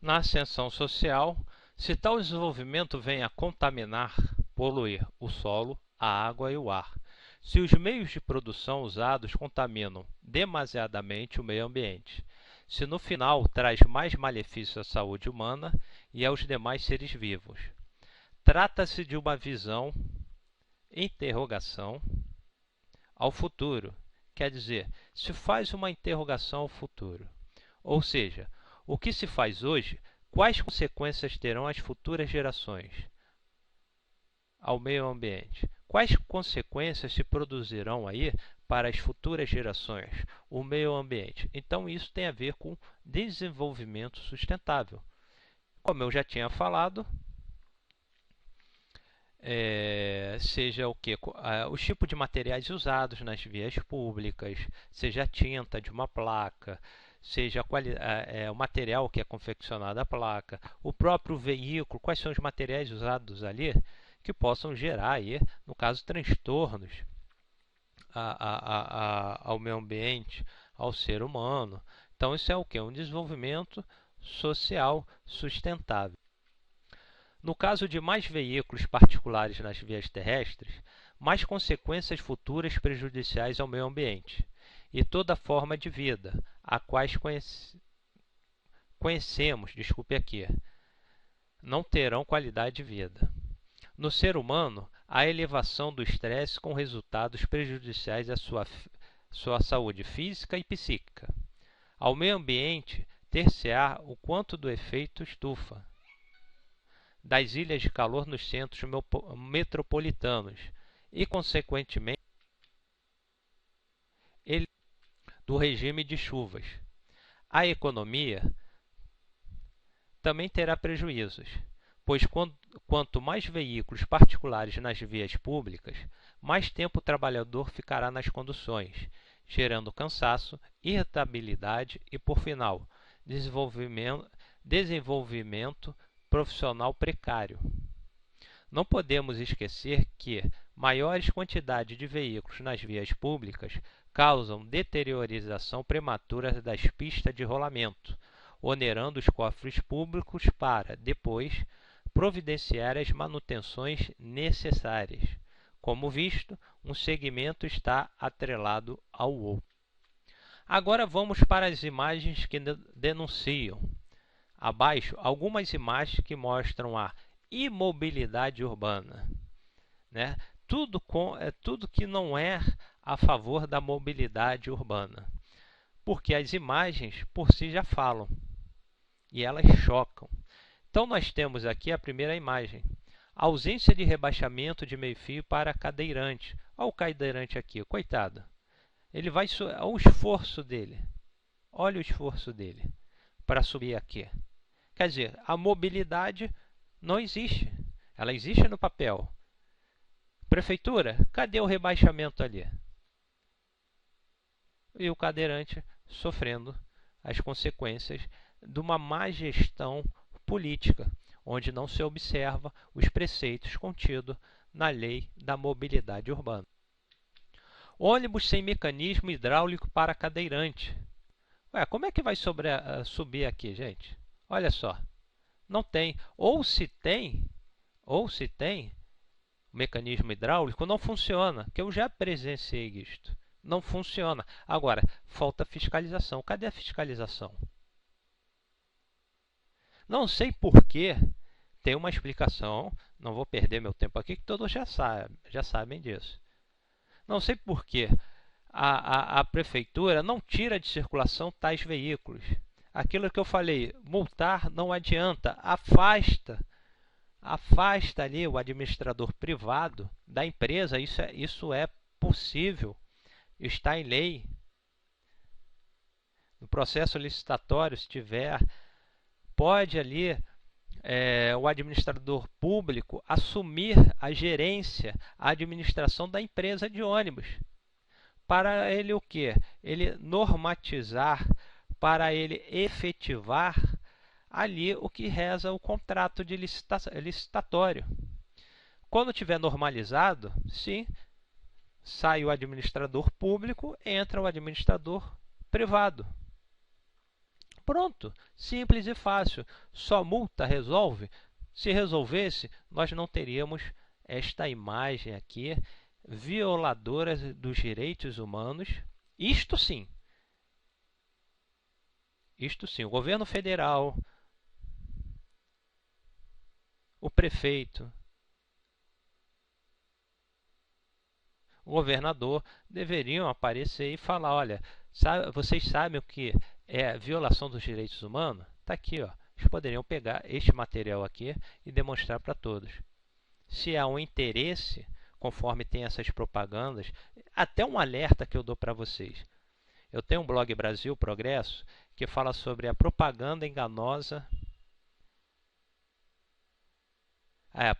Na ascensão social, se tal desenvolvimento vem a contaminar, poluir o solo, a água e o ar, se os meios de produção usados contaminam demasiadamente o meio ambiente, se no final traz mais malefícios à saúde humana e aos demais seres vivos. Trata-se de uma visão, interrogação, ao futuro, quer dizer, se faz uma interrogação ao futuro. Ou seja, o que se faz hoje, quais consequências terão as futuras gerações ao meio ambiente? Quais consequências se produzirão aí para as futuras gerações, o meio ambiente? Então isso tem a ver com desenvolvimento sustentável. Como eu já tinha falado, seja o que? Os tipos de materiais usados nas vias públicas, seja a tinta de uma placa, seja o material que é confeccionado a placa, o próprio veículo, quais são os materiais usados ali que possam gerar, aí, no caso, transtornos ao meio ambiente, ao ser humano. Então, isso é o que? Um desenvolvimento social sustentável. No caso de mais veículos particulares nas vias terrestres, mais consequências futuras prejudiciais ao meio ambiente e toda forma de vida, a quais conhecemos, não terão qualidade de vida. No ser humano, a elevação do estresse com resultados prejudiciais à sua saúde física e psíquica. Ao meio ambiente, ter-se-á o quanto do efeito estufa, das ilhas de calor nos centros metropolitanos e, consequentemente, do regime de chuvas. A economia também terá prejuízos, pois quanto mais veículos particulares nas vias públicas, mais tempo o trabalhador ficará nas conduções, gerando cansaço, irritabilidade e, por final, desenvolvimento profissional precário. Não podemos esquecer que maiores quantidades de veículos nas vias públicas causam deteriorização prematura das pistas de rolamento, onerando os cofres públicos para, depois, providenciar as manutenções necessárias. Como visto, um segmento está atrelado ao outro. Agora vamos para as imagens que denunciam. Abaixo, algumas imagens que mostram a imobilidade urbana, né? Tudo que não é a favor da mobilidade urbana, porque as imagens por si já falam e elas chocam. Então nós temos aqui a primeira imagem, ausência de rebaixamento de meio-fio para cadeirante. Olha o cadeirante aqui, coitado. Ele vai, olha o esforço dele. Olha o esforço dele para subir aqui. Quer dizer, a mobilidade não existe. Ela existe no papel. Prefeitura, cadê o rebaixamento ali? E o cadeirante sofrendo as consequências de uma má gestão política, onde não se observa os preceitos contidos na Lei da Mobilidade Urbana. Ônibus sem mecanismo hidráulico para cadeirante. Ué, como é que vai subir aqui, gente? Olha só, não tem. Ou se tem, o mecanismo hidráulico não funciona, que eu já presenciei isto. Não funciona. Agora, falta fiscalização. Cadê a fiscalização? Não sei porquê, tem uma explicação, não vou perder meu tempo aqui, que todos já sabem disso. Não sei porquê a prefeitura não tira de circulação tais veículos. Aquilo que eu falei, multar não adianta, afasta ali o administrador privado da empresa, isso é possível, está em lei. No processo licitatório, se tiver, pode ali o administrador público assumir a gerência, a administração da empresa de ônibus. Para ele o quê? Ele normatizar, para ele efetivar ali o que reza o contrato de licitatório. Quando tiver normalizado, sim, sai o administrador público, entra o administrador privado. Pronto, simples e fácil. Só multa resolve? Se resolvesse, nós não teríamos esta imagem aqui, violadora dos direitos humanos. Isto sim, o governo federal, o prefeito, o governador deveriam aparecer e falar: olha, vocês sabem o que é violação dos direitos humanos? Está aqui, ó. Eles poderiam pegar este material aqui e demonstrar para todos. Se há um interesse, conforme tem essas propagandas, até um alerta que eu dou para vocês. Eu tenho um blog Brasil Progresso que fala sobre a propaganda enganosa. A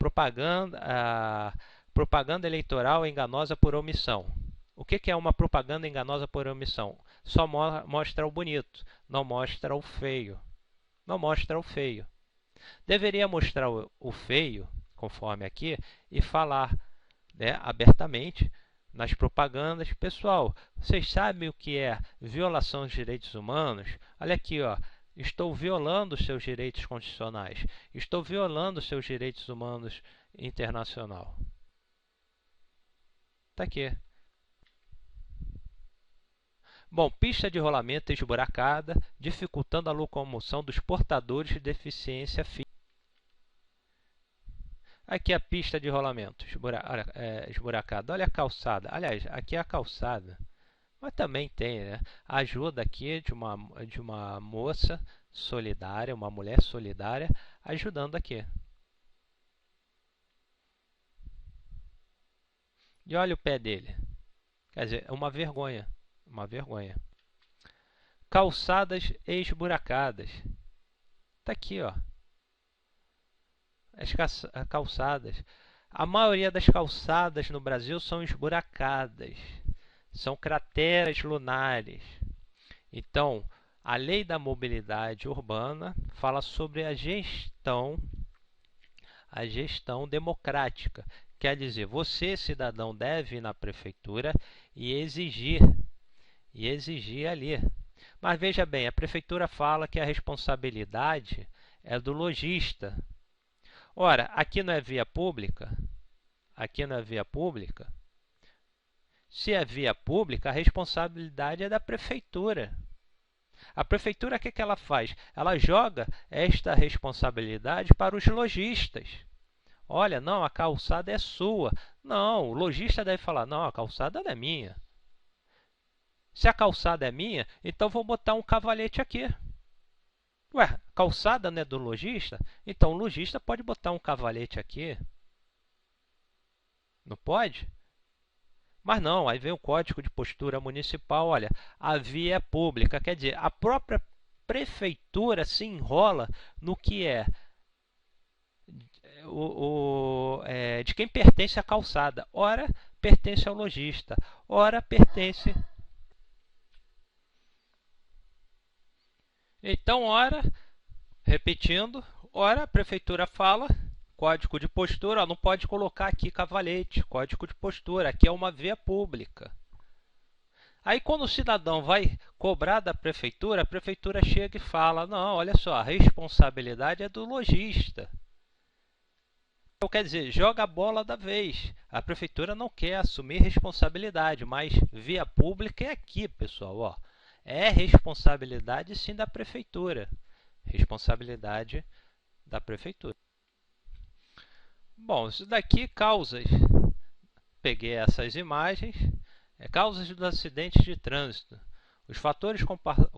propaganda eleitoral enganosa por omissão. O que é uma propaganda enganosa por omissão? Só mostra o bonito, não mostra o feio. Não mostra o feio. Deveria mostrar o feio, conforme aqui, e falar, né, abertamente nas propagandas: pessoal, vocês sabem o que é violação dos direitos humanos? Olha aqui, ó. Estou violando os seus direitos constitucionais. Estou violando os seus direitos humanos internacional. Está aqui. Bom, pista de rolamento esburacada, dificultando a locomoção dos portadores de deficiência física. Aqui a pista de rolamento esburacada. Olha a calçada. Aliás, aqui é a calçada. Mas também tem, né, a ajuda aqui de uma moça solidária, uma mulher solidária, ajudando aqui. E olha o pé dele. Quer dizer, é uma vergonha. Uma vergonha. Calçadas esburacadas. Está aqui, ó. As calçadas. A maioria das calçadas no Brasil são esburacadas. São crateras lunares. Então, a Lei da Mobilidade Urbana fala sobre a gestão democrática. Quer dizer, você, cidadão, deve ir na prefeitura e exigir ali. Mas veja bem, a prefeitura fala que a responsabilidade é do lojista. Ora, aqui não é via pública? Aqui não é via pública? Se é via pública, a responsabilidade é da prefeitura. A prefeitura, o que ela faz? Ela joga esta responsabilidade para os lojistas. Olha, não, a calçada é sua. Não, o lojista deve falar: não, a calçada não é minha. Se a calçada é minha, então vou botar um cavalete aqui. Ué, calçada não é do lojista? Então o lojista pode botar um cavalete aqui. Não pode? Mas não, aí vem o Código de Postura Municipal. Olha, a via é pública. Quer dizer, a própria prefeitura se enrola no que é de quem pertence a calçada. Ora, pertence ao lojista. Ora, pertence... Então, ora, repetindo, ora a prefeitura fala, código de postura, não pode colocar aqui cavalete, código de postura, aqui é uma via pública. Aí quando o cidadão vai cobrar da prefeitura, a prefeitura chega e fala: não, olha só, a responsabilidade é do lojista. Então, quer dizer, joga a bola da vez. A prefeitura não quer assumir responsabilidade, mas via pública é aqui, pessoal, ó. É responsabilidade sim da prefeitura. Responsabilidade da prefeitura. Bom, isso daqui causas. Peguei essas imagens. Causas dos acidentes de trânsito. Os fatores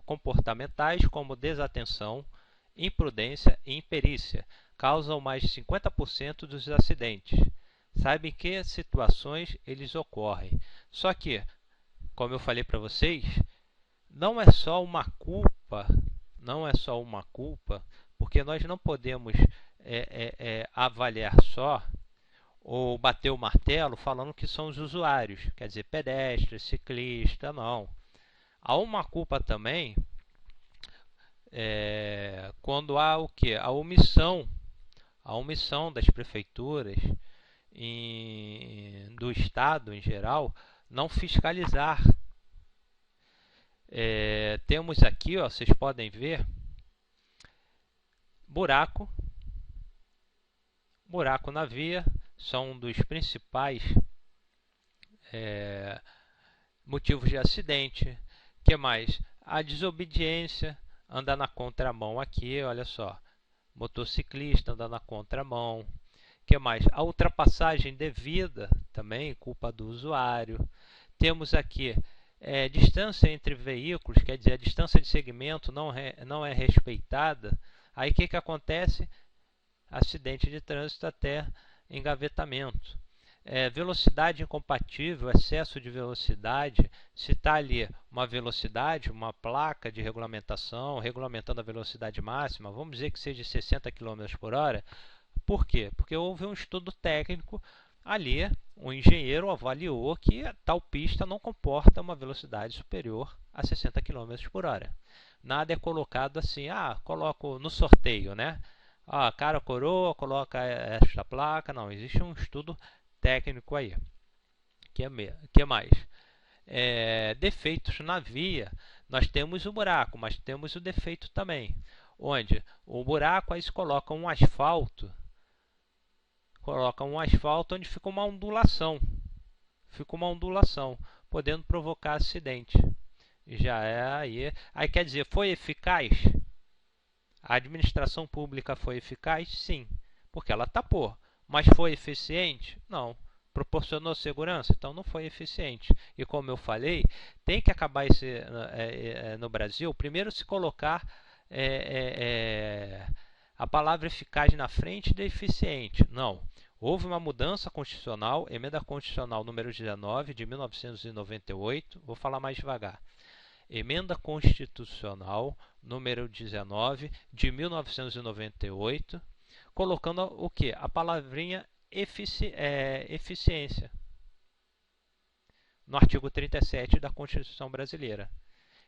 comportamentais como desatenção, imprudência e imperícia causam mais de 50% dos acidentes. Sabe em que situações eles ocorrem. Só que, como eu falei para vocês, não é só uma culpa, porque nós não podemos avaliar só ou bater o martelo falando que são os usuários, quer dizer, pedestre, ciclista, não. Há uma culpa também quando há o quê? A omissão das prefeituras do Estado em geral não fiscalizar. Temos aqui, ó, vocês podem ver, Buraco na via são um dos principais motivos de acidente. Que mais? A desobediência, andar na contramão aqui, olha só. Motociclista andar na contramão. Que mais? A ultrapassagem devida, também culpa do usuário. Temos aqui distância entre veículos, quer dizer, a distância de segmento não é respeitada. Aí o que acontece? Acidente de trânsito até engavetamento. Velocidade incompatível, excesso de velocidade. Se está ali uma velocidade, uma placa de regulamentação, regulamentando a velocidade máxima, vamos dizer que seja 60 km por hora. Por quê? Porque houve um estudo técnico ali, o engenheiro avaliou que tal pista não comporta uma velocidade superior a 60 km por hora. Nada é colocado assim, coloco no sorteio, né? Cara coroa, coloca esta placa. Não, existe um estudo técnico aí. Que mais? Defeitos na via. Nós temos o buraco, mas temos o defeito também. Onde o buraco aí se coloca um asfalto. Onde fica uma ondulação. Podendo provocar acidente. Já aí quer dizer, foi eficaz? A administração pública foi eficaz? Sim, porque ela tapou. Mas foi eficiente? Não. Proporcionou segurança? Então não foi eficiente. E como eu falei, tem que acabar no Brasil, primeiro se colocar a palavra eficaz na frente de eficiente. Não. Houve uma mudança constitucional, emenda constitucional número 19 de 1998. Vou falar mais devagar. Emenda Constitucional número 19 de 1998, colocando o que? A palavrinha eficiência no artigo 37 da Constituição Brasileira.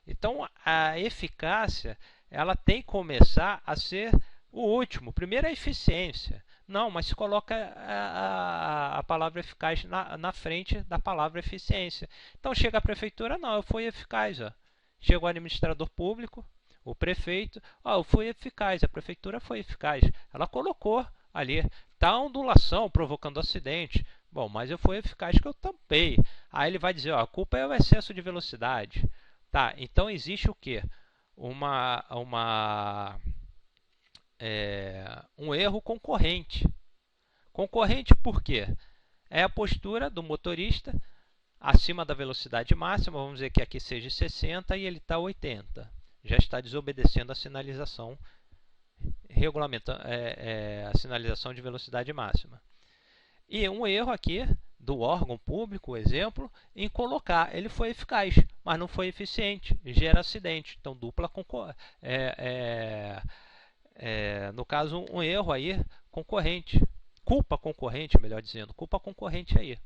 Então, a eficácia ela tem que começar a ser o último. Primeiro a eficiência. Não, mas se coloca a palavra eficaz na frente da palavra eficiência. Então, chega a prefeitura, não, eu fui eficaz. Chega o administrador público, o prefeito, eu fui eficaz, a prefeitura foi eficaz. Ela colocou ali, está a ondulação provocando acidente. Bom, mas eu fui eficaz que eu tampei. Aí ele vai dizer, a culpa é o excesso de velocidade. Tá, então existe o quê? Um erro concorrente. Concorrente por quê? É a postura do motorista acima da velocidade máxima, vamos dizer que aqui seja 60 e ele está 80. Já está desobedecendo a sinalização a sinalização de velocidade máxima. E um erro aqui do órgão público, exemplo, em colocar, ele foi eficaz, mas não foi eficiente, gera acidente. Então, dupla no caso, um erro aí concorrente, culpa concorrente, melhor dizendo, culpa concorrente aí.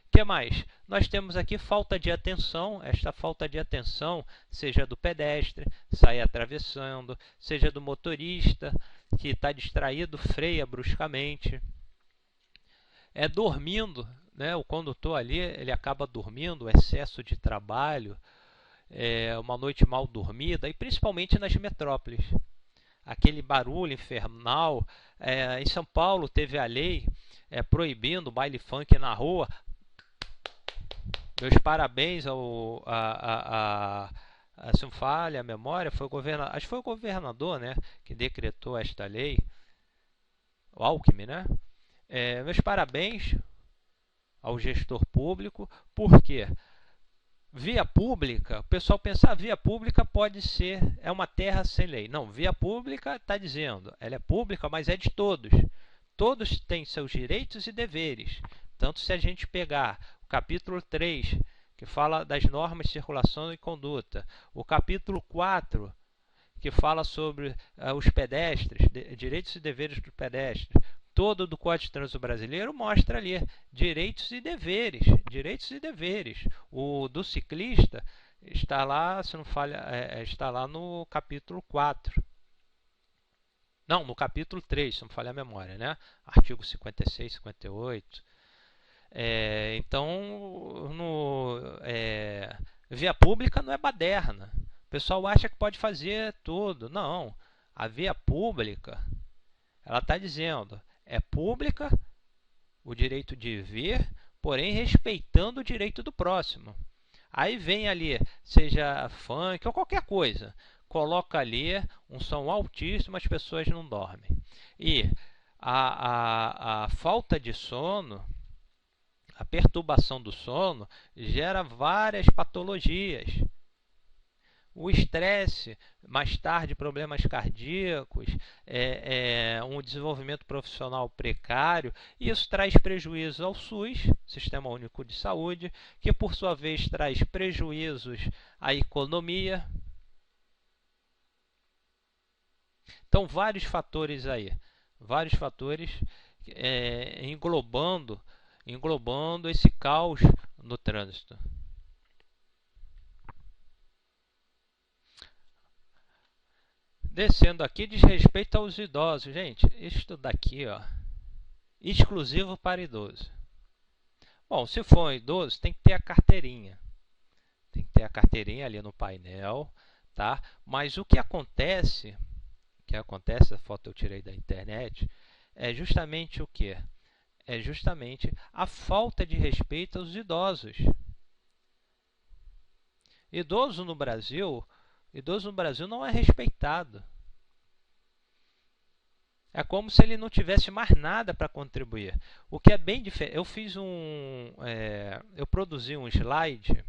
O que mais? Nós temos aqui falta de atenção. Esta falta de atenção, seja do pedestre, sai atravessando, seja do motorista, que está distraído, freia bruscamente. Dormindo, né? O condutor ali, ele acaba dormindo, excesso de trabalho, uma noite mal dormida, e principalmente nas metrópoles. Aquele barulho infernal. Em São Paulo teve a lei proibindo baile funk na rua. Meus parabéns se não falha a memória, acho que foi o governador, né, que decretou esta lei, o Alckmin, né? Meus parabéns ao gestor público, porque via pública, o pessoal pensa, via pública pode ser, é uma terra sem lei. Não, via pública está dizendo, ela é pública, mas é de todos. Todos têm seus direitos e deveres. Tanto se a gente pegar capítulo 3, que fala das normas de circulação e conduta. O capítulo 4, que fala sobre os pedestres, direitos e deveres dos pedestres. Todo do Código de Trânsito Brasileiro mostra ali direitos e deveres. Direitos e deveres. O do ciclista está lá, se não falha, está lá no capítulo 4. Não, no capítulo 3, se não falha a memória, né? Artigo 56, 58. Então, via pública não é baderna. O pessoal acha que pode fazer tudo. Não. A via pública, ela está dizendo, é pública o direito de ver, porém respeitando o direito do próximo. Aí vem ali, seja funk ou qualquer coisa, coloca ali um som altíssimo, as pessoas não dormem. E a falta de sono, a perturbação do sono, gera várias patologias. O estresse, mais tarde problemas cardíacos, um desenvolvimento profissional precário, e isso traz prejuízos ao SUS, Sistema Único de Saúde, que por sua vez traz prejuízos à economia. Então, vários fatores aí, vários fatores englobando esse caos no trânsito. Descendo aqui, diz respeito aos idosos. Gente, isso daqui, ó, exclusivo para idoso. Bom, se for um idoso, tem que ter a carteirinha. Tem que ter a carteirinha ali no painel, tá? Mas o que acontece, a foto eu tirei da internet, é justamente o quê? É justamente a falta de respeito aos idosos. Idoso no Brasil não é respeitado. É como se ele não tivesse mais nada para contribuir. O que é bem diferente. Eu produzi um slide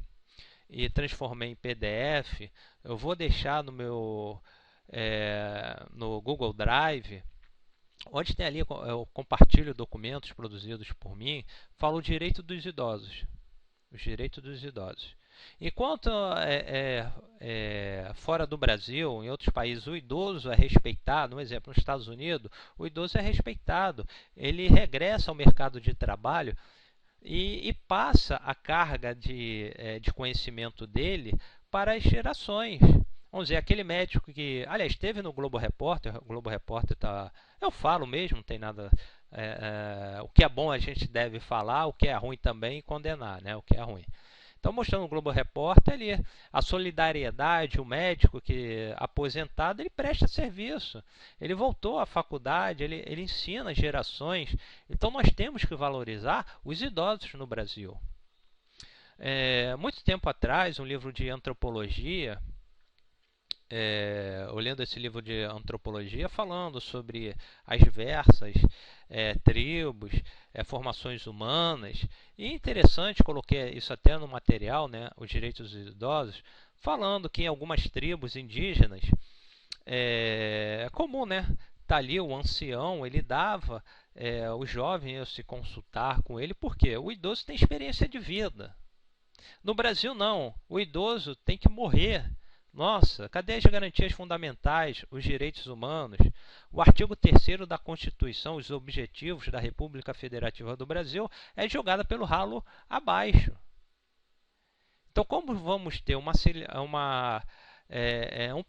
e transformei em PDF. Eu vou deixar no meu no Google Drive, onde tem ali, eu compartilho documentos produzidos por mim, falo o direito dos idosos. Os direitos dos idosos. Enquanto fora do Brasil, em outros países, o idoso é respeitado, um exemplo, nos Estados Unidos, o idoso é respeitado, ele regressa ao mercado de trabalho e passa a carga de conhecimento dele para as gerações. Vamos dizer, aquele médico que, aliás, esteve no Globo Repórter, o Globo Repórter está... Eu falo mesmo, não tem nada... o que é bom a gente deve falar, o que é ruim também condenar, né? O que é ruim. Então, mostrando no Globo Repórter ali a solidariedade, o médico que aposentado, ele presta serviço. Ele voltou à faculdade, ele ensina as gerações. Então, nós temos que valorizar os idosos no Brasil. Muito tempo atrás, um livro de antropologia, eu lendo esse livro de antropologia, falando sobre as diversas tribos, formações humanas. E interessante, coloquei isso até no material, né, os direitos dos idosos, falando que em algumas tribos indígenas, é comum, né, tá ali o ancião, ele dava o jovem a se consultar com ele, porque o idoso tem experiência de vida. No Brasil, não. O idoso tem que morrer. Nossa, cadê as garantias fundamentais, os direitos humanos? O artigo 3º da Constituição, os objetivos da República Federativa do Brasil, é jogada pelo ralo abaixo. Então, como vamos ter um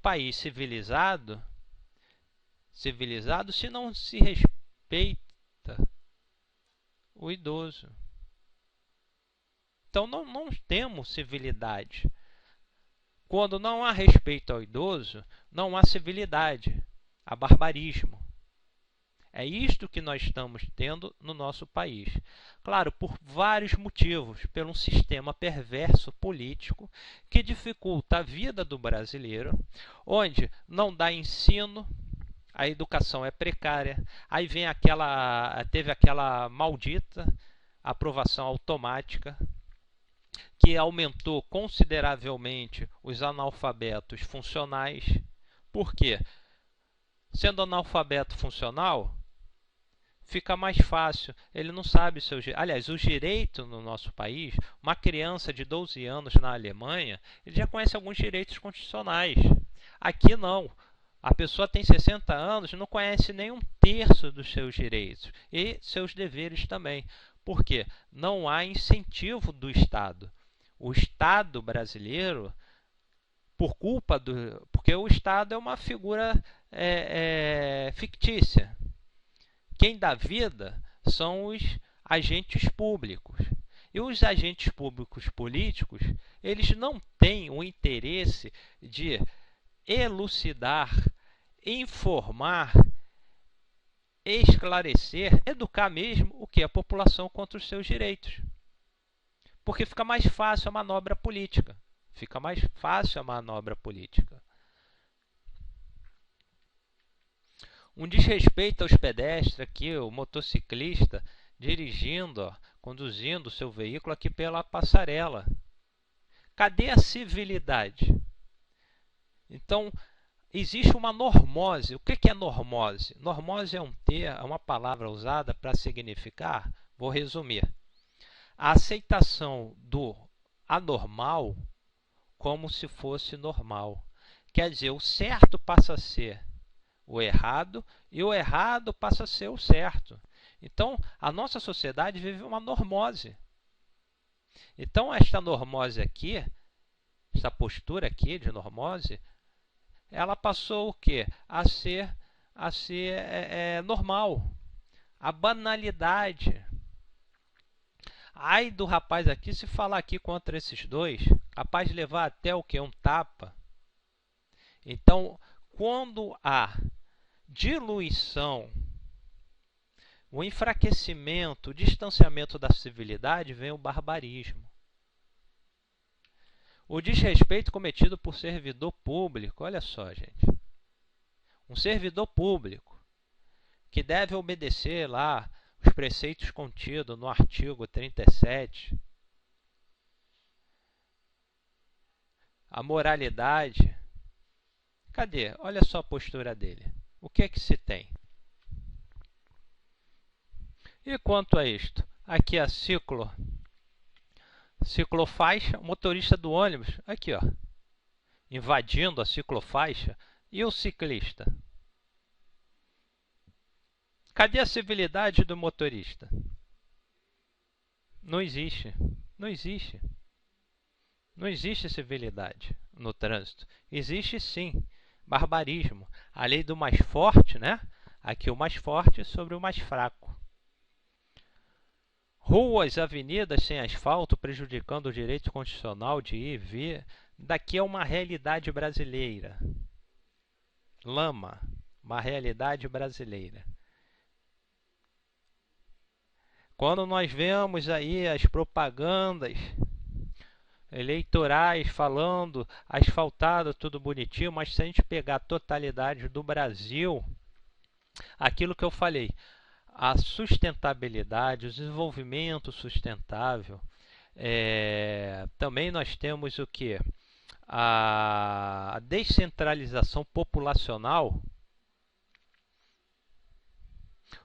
país civilizado se não se respeita o idoso? Então, não temos civilidade. Quando não há respeito ao idoso, não há civilidade, há barbarismo. É isto que nós estamos tendo no nosso país. Claro, por vários motivos, pelo um sistema perverso político que dificulta a vida do brasileiro, onde não dá ensino, a educação é precária, aí teve aquela maldita aprovação automática, que aumentou consideravelmente os analfabetos funcionais. Por quê? Sendo analfabeto funcional, fica mais fácil. Ele não sabe seus direitos. Aliás, os direitos no nosso país, uma criança de 12 anos na Alemanha, ele já conhece alguns direitos constitucionais. Aqui não. A pessoa tem 60 anos e não conhece nem um terço dos seus direitos e seus deveres também. Por quê? Não há incentivo do Estado. O Estado brasileiro, porque o Estado é uma figura fictícia. Quem dá vida são os agentes públicos. E os agentes públicos políticos, eles não têm o interesse de elucidar, informar, esclarecer, educar mesmo o que? A população contra os seus direitos. Porque fica mais fácil a manobra política. Fica mais fácil a manobra política. Um desrespeito aos pedestres aqui, o motociclista dirigindo, ó, conduzindo o seu veículo aqui pela passarela. Cadê a civilidade? Então, existe uma normose. O que é normose? Normose é uma palavra usada para significar, vou resumir, a aceitação do anormal como se fosse normal. Quer dizer, o certo passa a ser o errado e o errado passa a ser o certo. Então, a nossa sociedade vive uma normose. Então, esta normose aqui, essa postura aqui de normose, ela passou o quê? A ser normal. A banalidade. Ai do rapaz aqui, se falar aqui contra esses dois, capaz de levar até o que? Um tapa. Então, quando há diluição, o enfraquecimento, o distanciamento da civilidade, vem o barbarismo. O desrespeito cometido por servidor público, olha só, gente. Um servidor público que deve obedecer lá os preceitos contidos no artigo 37, a moralidade. Cadê? Olha só a postura dele. O que é que se tem? E quanto a isto? Aqui a ciclofaixa, o motorista do ônibus, aqui ó, invadindo a ciclofaixa, e o ciclista? Cadê a civilidade do motorista? Não existe. Não existe. Não existe civilidade no trânsito. Existe sim barbarismo. A lei do mais forte, né? Aqui o mais forte sobre o mais fraco. Ruas, avenidas sem asfalto prejudicando o direito constitucional de ir e vir. Daqui é uma realidade brasileira. Lama, uma realidade brasileira. Quando nós vemos aí as propagandas eleitorais falando asfaltado, tudo bonitinho, mas se a gente pegar a totalidade do Brasil, aquilo que eu falei, a sustentabilidade, o desenvolvimento sustentável, também nós temos o que? A descentralização populacional.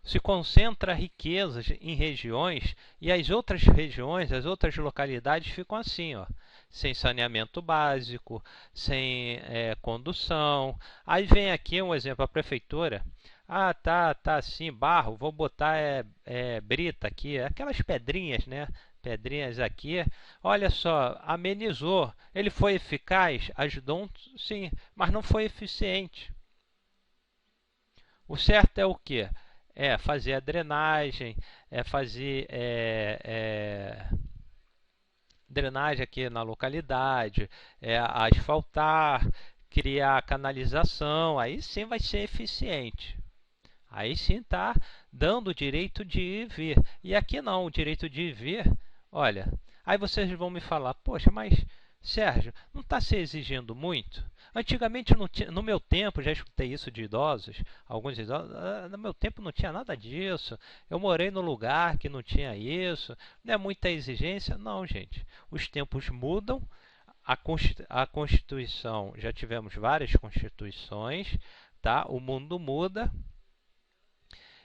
Se concentra riquezas em regiões e as outras regiões, as outras localidades ficam assim, ó, sem saneamento básico, sem condução. Aí vem aqui um exemplo, a prefeitura. Ah, tá assim, barro, vou botar brita aqui, aquelas pedrinhas, né? Pedrinhas aqui. Olha só, amenizou. Ele foi eficaz? Ajudou, sim, mas não foi eficiente. O certo é o quê? É fazer a drenagem, fazer drenagem aqui na localidade, asfaltar, criar canalização, aí sim vai ser eficiente. Aí sim está dando o direito de ir e vir. E aqui não, o direito de ir e vir, olha, aí vocês vão me falar, poxa, mas Sérgio, não está se exigindo muito? Antigamente, no meu tempo, já escutei isso de idosos, alguns idosos, no meu tempo não tinha nada disso, eu morei no lugar que não tinha isso, não é muita exigência? Não, gente, os tempos mudam, a Constituição, já tivemos várias Constituições, tá? O mundo muda,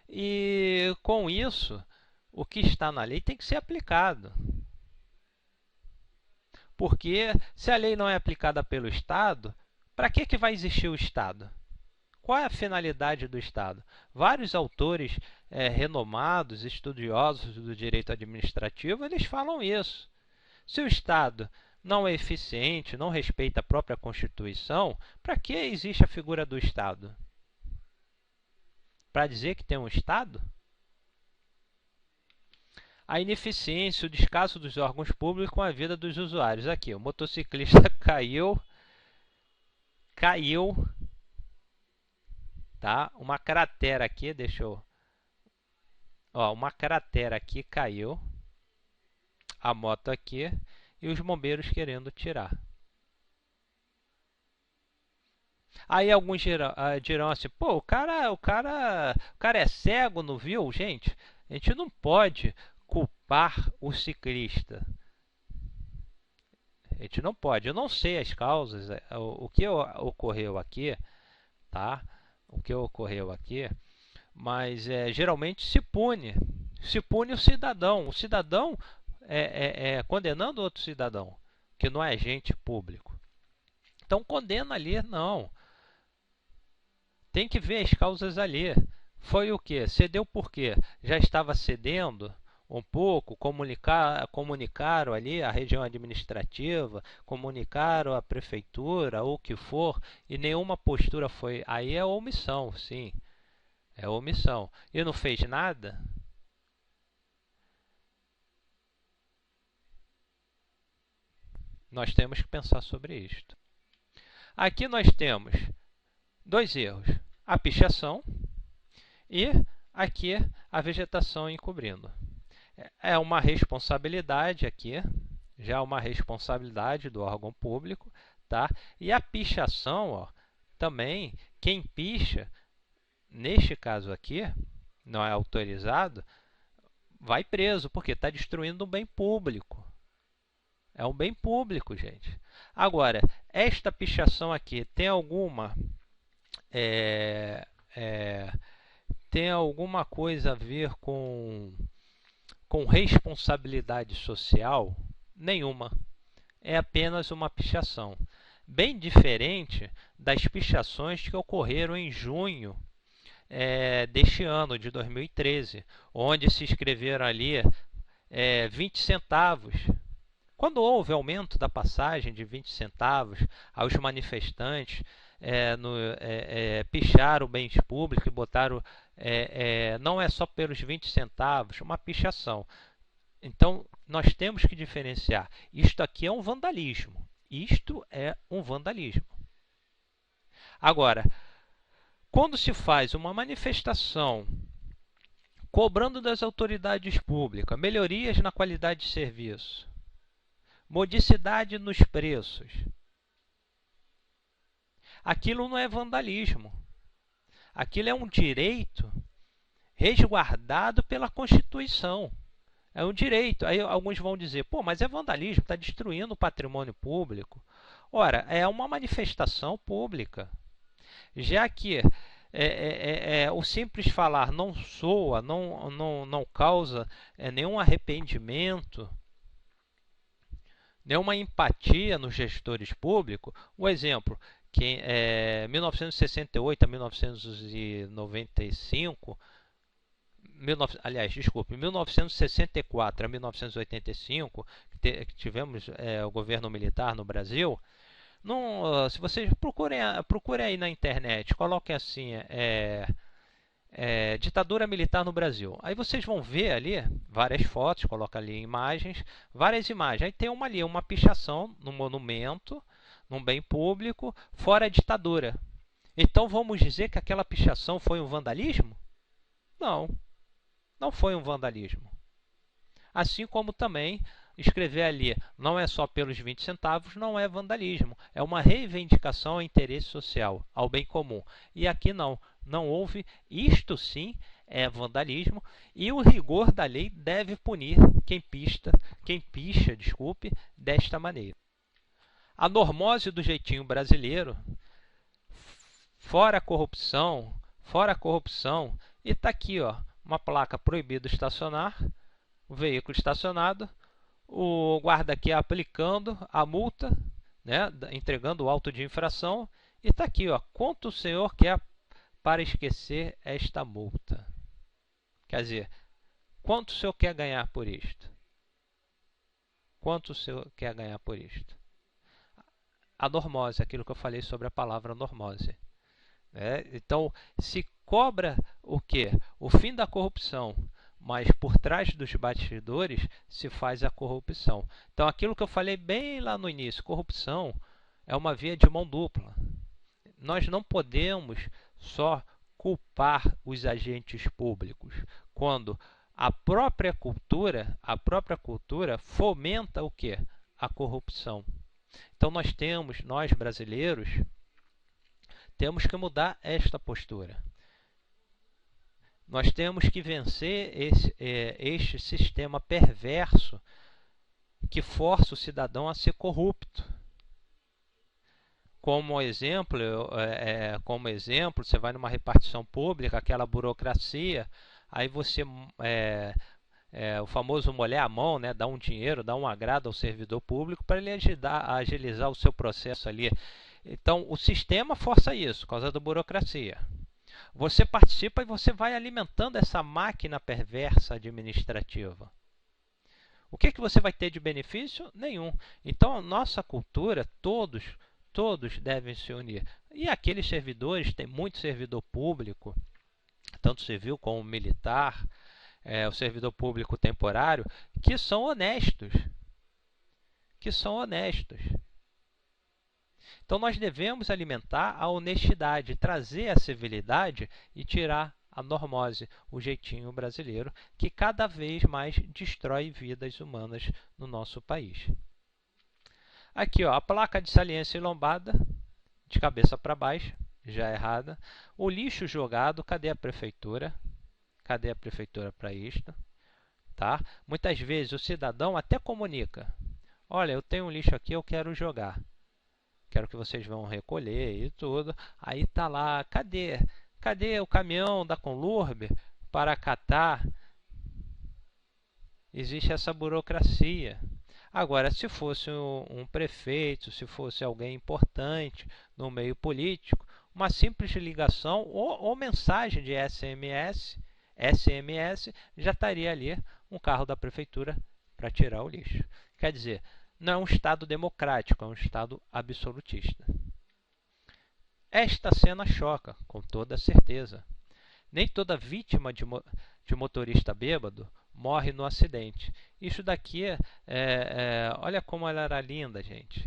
e com isso, o que está na lei tem que ser aplicado. Porque se a lei não é aplicada pelo Estado, para que vai existir o Estado? Qual é a finalidade do Estado? Vários autores renomados, estudiosos do direito administrativo, eles falam isso. Se o Estado não é eficiente, não respeita a própria Constituição, para que existe a figura do Estado? Para dizer que tem um Estado? A ineficiência, o descaso dos órgãos públicos com a vida dos usuários. Aqui, o motociclista caiu tá? Uma cratera aqui, deixa eu... Ó, uma cratera aqui caiu, a moto aqui e os bombeiros querendo tirar. Aí alguns dirão assim, pô, o cara é cego, não viu? Gente, a gente não pode culpar o ciclista. A gente não pode. Eu não sei as causas, o que ocorreu aqui, tá? O que ocorreu aqui, mas geralmente se pune o cidadão. O cidadão condenando outro cidadão, que não é agente público. Então condena ali, não. Tem que ver as causas ali. Foi o que? Cedeu por quê? Já estava cedendo um pouco, comunicaram ali a região administrativa, comunicaram a prefeitura, ou o que for, e nenhuma postura foi. Aí é omissão, sim. É omissão. E não fez nada? Nós temos que pensar sobre isto. Aqui nós temos dois erros: a pichação e aqui a vegetação encobrindo. É uma responsabilidade aqui, já uma responsabilidade do órgão público, tá? E a pichação, ó, também, quem picha, neste caso aqui, não é autorizado, vai preso, porque está destruindo um bem público. É um bem público, gente. Agora, esta pichação aqui tem alguma tem alguma coisa a ver com responsabilidade social? Nenhuma. É apenas uma pichação. Bem diferente das pichações que ocorreram em junho deste ano, de 2013, onde se escreveram ali 20 centavos. Quando houve aumento da passagem de 20 centavos aos manifestantes, picharam bens públicos e botaram, não é só pelos 20 centavos, uma pichação. Então, nós temos que diferenciar. Isto aqui é um vandalismo. Isto é um vandalismo. Agora, quando se faz uma manifestação cobrando das autoridades públicas melhorias na qualidade de serviço, modicidade nos preços, aquilo não é vandalismo. Aquilo é um direito resguardado pela Constituição. É um direito. Aí alguns vão dizer, pô, mas é vandalismo, está destruindo o patrimônio público. Ora, é uma manifestação pública. Já que o simples falar não soa, não causa nenhum arrependimento, nenhuma empatia nos gestores públicos. O exemplo, que 1968 a 1995, 1964 a 1985, que tivemos o governo militar no Brasil. Não, se vocês procurem aí na internet, coloquem assim, ditadura militar no Brasil. Aí vocês vão ver ali várias fotos, coloca ali imagens, várias imagens. Aí tem uma pichação no monumento, num bem público, fora a ditadura. Então vamos dizer que aquela pichação foi um vandalismo? Não, não foi um vandalismo. Assim como também escrever ali, não é só pelos 20 centavos, não é vandalismo. É uma reivindicação ao interesse social, ao bem comum. E aqui não houve. Isto sim é vandalismo. E o rigor da lei deve punir quem picha, desta maneira. A normose do jeitinho brasileiro, fora a corrupção, e está aqui, ó, uma placa proibido estacionar, o veículo estacionado, o guarda aqui aplicando a multa, né, entregando o auto de infração, e está aqui, ó, quanto o senhor quer para esquecer esta multa? Quer dizer, quanto o senhor quer ganhar por isto? Quanto o senhor quer ganhar por isto? A normose, aquilo que eu falei sobre a palavra normose. Então, se cobra o quê? O fim da corrupção, mas por trás dos bastidores se faz a corrupção. Então, aquilo que eu falei bem lá no início, corrupção é uma via de mão dupla. Nós não podemos só culpar os agentes públicos quando a própria cultura fomenta o quê? A corrupção. Então nós brasileiros, temos que mudar esta postura. Nós temos que vencer este sistema perverso que força o cidadão a ser corrupto. Como exemplo, você vai numa repartição pública, aquela burocracia, aí você, o famoso molhar a mão, né, dá um dinheiro, dá um agrado ao servidor público para ele agilizar o seu processo ali. Então, o sistema força isso, por causa da burocracia. Você participa e você vai alimentando essa máquina perversa administrativa. O que você vai ter de benefício? Nenhum. Então, a nossa cultura, todos devem se unir. E aqueles servidores, tem muito servidor público, tanto civil como militar, o servidor público temporário, que são honestos. Então nós devemos alimentar a honestidade, trazer a civilidade e tirar a normose, o jeitinho brasileiro, que cada vez mais destrói vidas humanas no nosso país. Aqui, ó, a placa de saliência e lombada, de cabeça para baixo, já errada. O lixo jogado, cadê a prefeitura? Cadê a prefeitura para isto? Tá? Muitas vezes o cidadão até comunica: olha, eu tenho um lixo aqui, eu quero jogar. Quero que vocês vão recolher e tudo. Aí tá lá, cadê o caminhão da Conlurb para catar? Existe essa burocracia. Agora, se fosse um prefeito, se fosse alguém importante no meio político, uma simples ligação ou mensagem de SMS já estaria ali um carro da prefeitura para tirar o lixo. Quer dizer, não é um Estado democrático, é um Estado absolutista. Esta cena choca, com toda certeza. Nem toda vítima de motorista bêbado morre no acidente. Isso daqui, olha como ela era linda, gente.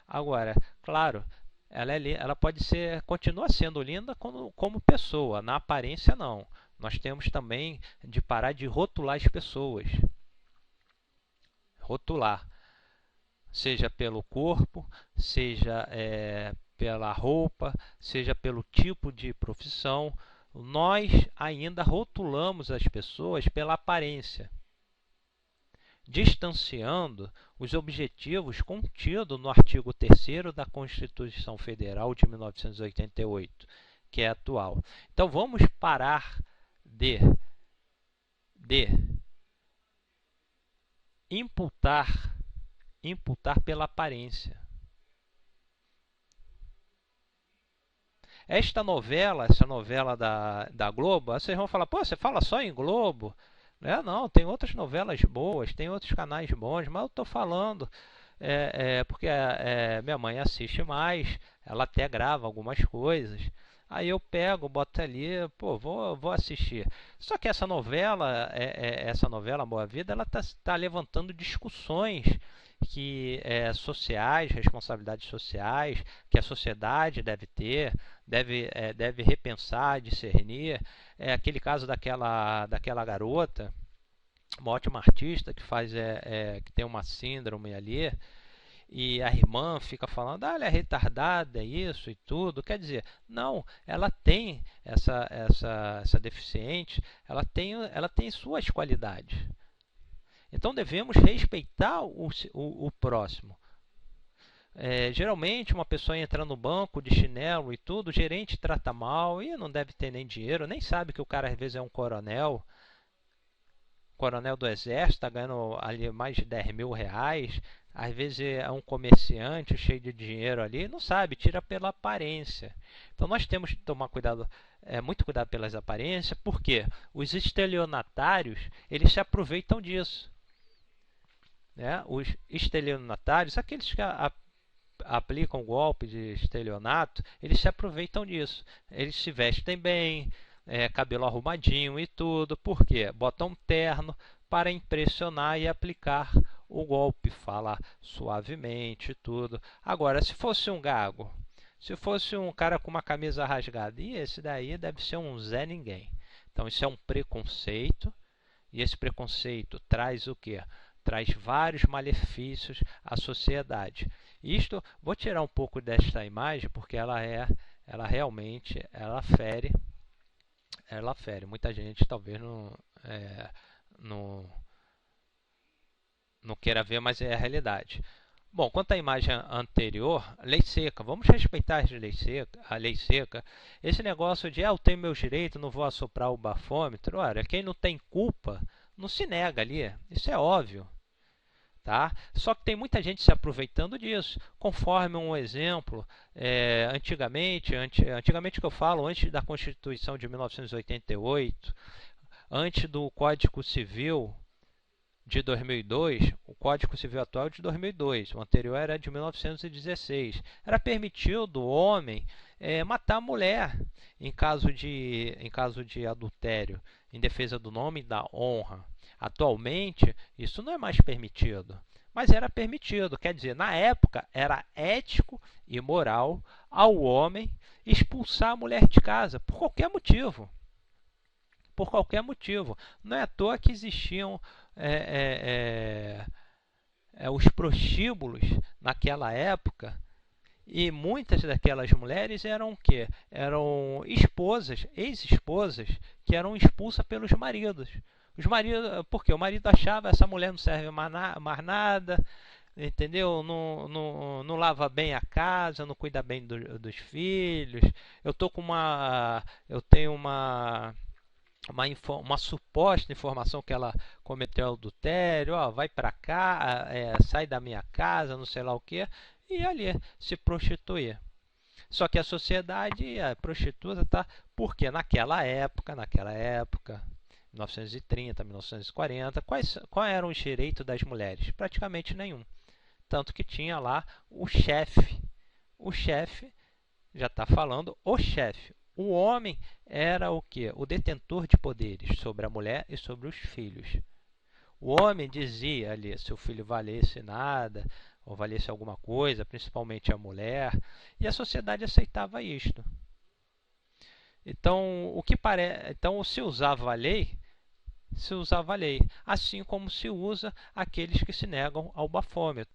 Agora, claro, ela pode continua sendo linda como pessoa, na aparência não. Nós temos também de parar de rotular as pessoas. Rotular, seja pelo corpo, seja pela roupa, seja pelo tipo de profissão. Nós ainda rotulamos as pessoas pela aparência, distanciando os objetivos contidos no artigo 3º da Constituição Federal de 1988, que é atual. Então vamos parar de imputar pela aparência. Essa novela da Globo, vocês vão falar: pô, você fala só em Globo? Não, tem outras novelas boas, tem outros canais bons, mas eu estou falando porque minha mãe assiste mais, ela até grava algumas coisas. Aí eu pego, boto ali, pô, vou assistir. Só que essa novela Boa Vida, ela tá levantando discussões sociais, responsabilidades sociais, que a sociedade deve ter, deve repensar, discernir. Aquele caso daquela garota, uma ótima artista que que tem uma síndrome ali, e a irmã fica falando: ela é retardada, é isso e tudo. Quer dizer, não, ela tem essa deficiente, ela tem suas qualidades. Então devemos respeitar o próximo. Geralmente uma pessoa entra no banco de chinelo e tudo, o gerente trata mal e não deve ter nem dinheiro, nem sabe que o cara às vezes é um coronel do exército, está ganhando ali mais de 10 mil reais, às vezes é um comerciante cheio de dinheiro ali, não sabe, tira pela aparência. Então nós temos que tomar muito cuidado pelas aparências, porque os estelionatários, eles se aproveitam disso. Os estelionatários, aqueles que aplicam golpe de estelionato, eles se aproveitam disso. Eles se vestem bem, cabelo arrumadinho e tudo. Por quê? Botam um terno para impressionar e aplicar o golpe, falar suavemente e tudo. Agora, se fosse um gago, Se fosse um cara com uma camisa rasgada, e esse daí deve ser um Zé Ninguém. Então isso é um preconceito, e esse preconceito traz o quê? Traz vários malefícios à sociedade. Isto, vou tirar um pouco desta imagem porque ela realmente, ela fere. Muita gente talvez não, não queira ver, mas é a realidade. Bom, quanto à imagem anterior, lei seca, vamos respeitar a lei seca. Esse negócio de eu tenho meus direitos, não vou assoprar o bafômetro, olha, quem não tem culpa não se nega ali, isso é óbvio. Tá? Só que tem muita gente se aproveitando disso. Conforme um exemplo, antigamente que eu falo, antes da Constituição de 1988, antes do Código Civil de 2002, o Código Civil atual é de 2002, o anterior era de 1916. Era permitido o homem matar a mulher em caso de adultério, em defesa do nome e da honra. Atualmente, isso não é mais permitido, mas era permitido. Quer dizer, na época era ético e moral ao homem expulsar a mulher de casa por qualquer motivo. Por qualquer motivo. Não é à toa que existiam os prostíbulos naquela época, e muitas daquelas mulheres eram o quê? Eram esposas, ex-esposas, que eram expulsas pelos maridos. Os maridos, porque o marido achava essa mulher não serve mais nada, entendeu? Não lava bem a casa, não cuida bem dos filhos. Eu tenho uma suposta informação que ela cometeu adultério, ó, vai para cá, sai da minha casa, não sei lá o que, e ali se prostituir. Só que a sociedade, a prostituta tá, porque naquela época, 1930, 1940, qual eram os direitos das mulheres? Praticamente nenhum. Tanto que tinha lá o chefe. O chefe, já está falando, o chefe. O homem era o que? O detentor de poderes sobre a mulher e sobre os filhos. O homem dizia ali se o filho valesse nada ou valesse alguma coisa, principalmente a mulher, e a sociedade aceitava isto. Então, então se usava a lei, assim como se usa aqueles que se negam ao bafômetro.